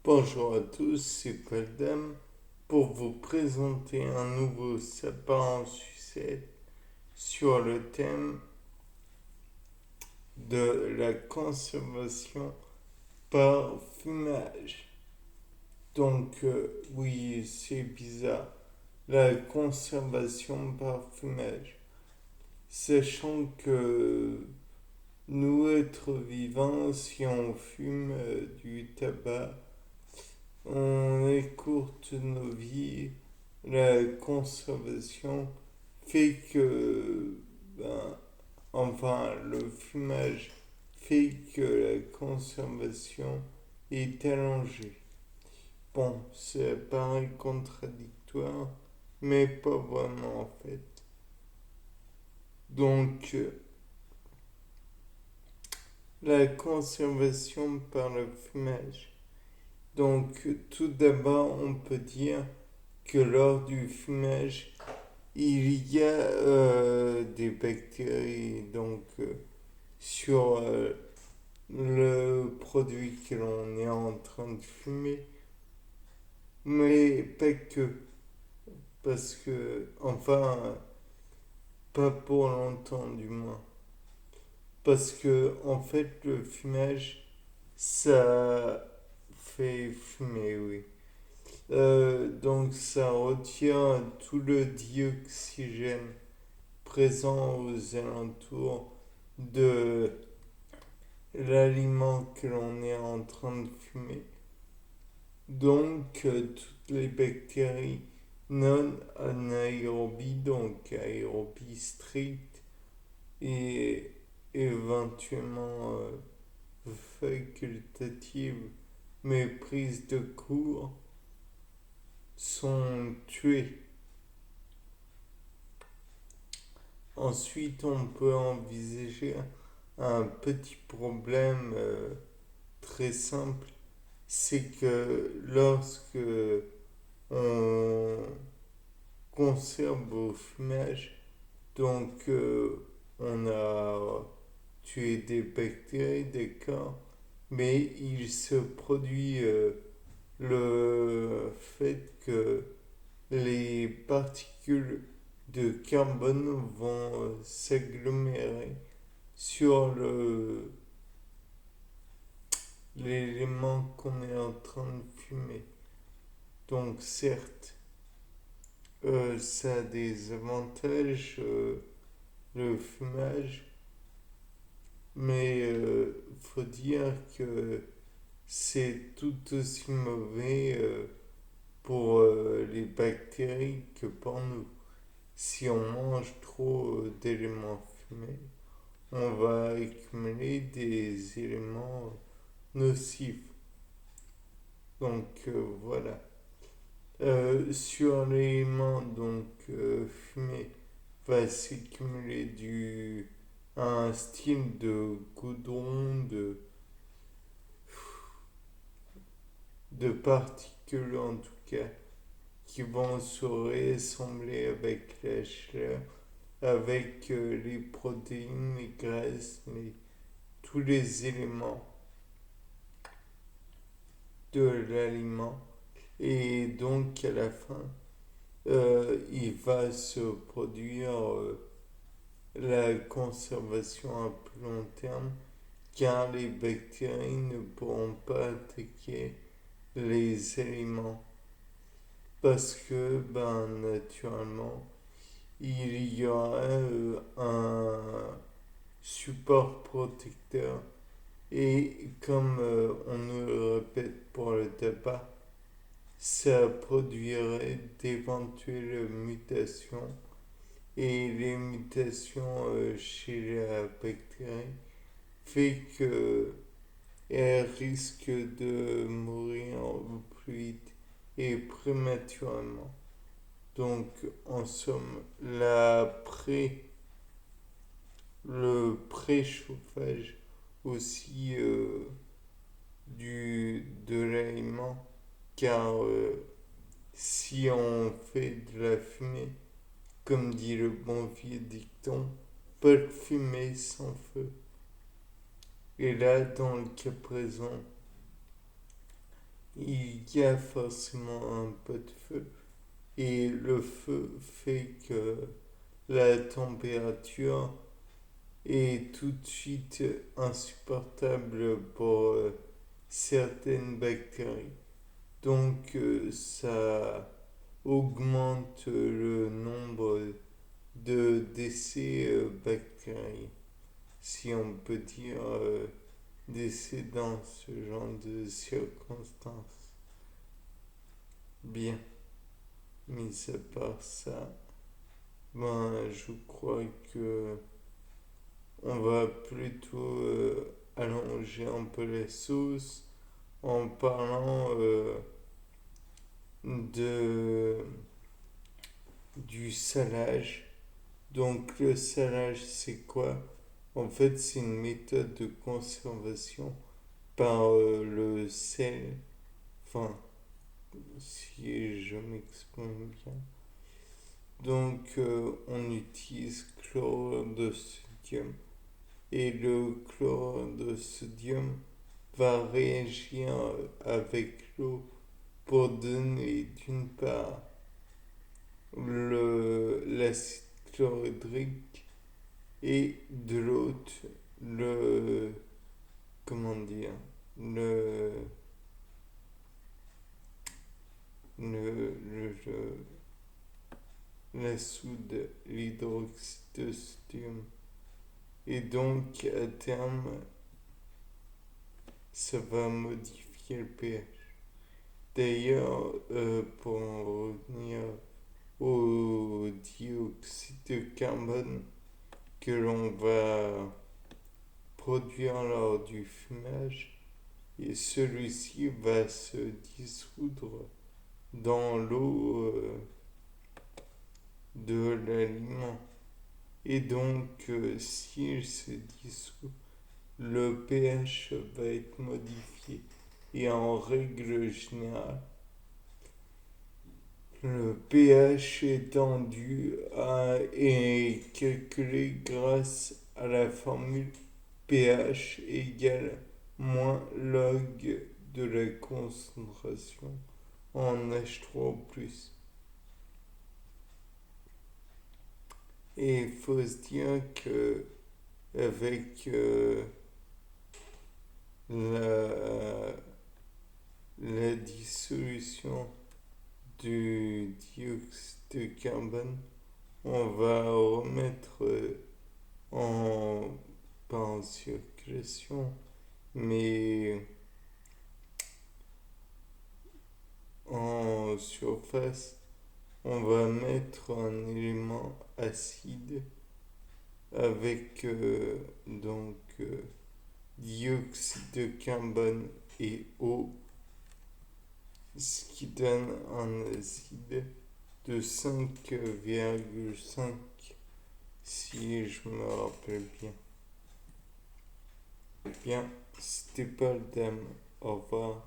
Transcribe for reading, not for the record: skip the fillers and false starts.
Bonjour à tous, c'est Paul pour vous présenter un nouveau sapin en sucette sur le thème de la conservation par fumage. Oui, c'est bizarre, la conservation par fumage. Sachant que nous, êtres vivants, si on fume du tabac, on écourte nos vies. La conservation fait que, le fumage fait que la conservation est allongée. Bon, ça paraît contradictoire, mais pas vraiment en fait. Donc, la conservation par le fumage. Donc, tout d'abord, on peut dire que lors du fumage, il y a des bactéries sur le produit que l'on est en train de fumer, mais pas que, parce que, pas pour longtemps du moins, parce que en fait le fumage, ça fait fumer, oui. Donc ça retient tout le dioxygène présent aux alentours de l'aliment que l'on est en train de fumer. Toutes les bactéries non anaérobies, donc aérobies strictes et éventuellement facultatives, mais prises de cours, sont tuées. Ensuite, on peut envisager un petit problème très simple, c'est que lorsque on conserve au fumage, on a tué des bactéries, d'accord, mais il se produit le fait que les particules de carbone vont s'agglomérer sur l'élément qu'on est en train de fumer. Donc certes, ça a des avantages, le fumage, mais faut dire que c'est tout aussi mauvais pour les bactéries que pour nous. Si on mange trop d'éléments fumés, on va accumuler des éléments nocifs. Voilà. Sur l'élément fumé va s'accumuler un style de goudron, de particules en tout cas, qui vont se réassembler avec la chaleur, avec les protéines, les graisses, tous les éléments de l'aliment. Et donc à la fin, il va se produire la conservation à plus long terme, car les bactéries ne pourront pas attaquer les aliments parce que, naturellement, il y aura un support protecteur et comme on nous le répète pour le tabac, ça produirait d'éventuelles mutations et les mutations chez la bactérie fait que elle risque de mourir au plus vite et prématurément. Donc, en somme, le préchauffage aussi de l'aliment, car si on fait de la fumée, comme dit le bon vieux dicton, pas de fumée sans feu. Et là, dans le cas présent, il y a forcément un peu de feu. Et le feu fait que la température est tout de suite insupportable pour certaines bactéries. Donc ça augmente le nombre de décès bactériens, si on peut dire décès dans ce genre de circonstances. Bien, mis à part ça, ben, je crois que on va plutôt allonger un peu la sauce en parlant de, du salage. Donc le salage, c'est quoi? En fait, c'est une méthode de conservation par le sel. Enfin, si je m'exprime bien. Donc on utilise chlorure de sodium. Et le chlorure de sodium va réagir avec l'eau pour donner d'une part l'acide chlorhydrique et de l'autre le comment dire le la soude, l'hydroxyde de sodium. Et donc à terme ça va modifier le pH. D'ailleurs pour en revenir au dioxyde de carbone que l'on va produire lors du fumage, et celui-ci va se dissoudre dans l'eau de l'aliment. Et donc, s'il se dissout, le pH va être modifié. Et en règle générale, le pH est tendu et calculé grâce à la formule pH égale moins log de la concentration en H3O+. Et il faut se dire que avec la, la dissolution du dioxyde de carbone, on va remettre en, pas en circulation, mais en surface, on va mettre un élément acide avec donc dioxyde de carbone et eau, ce qui donne un acide de 5,5 si je me rappelle bien. Bien, c'était pas le thème. Au revoir.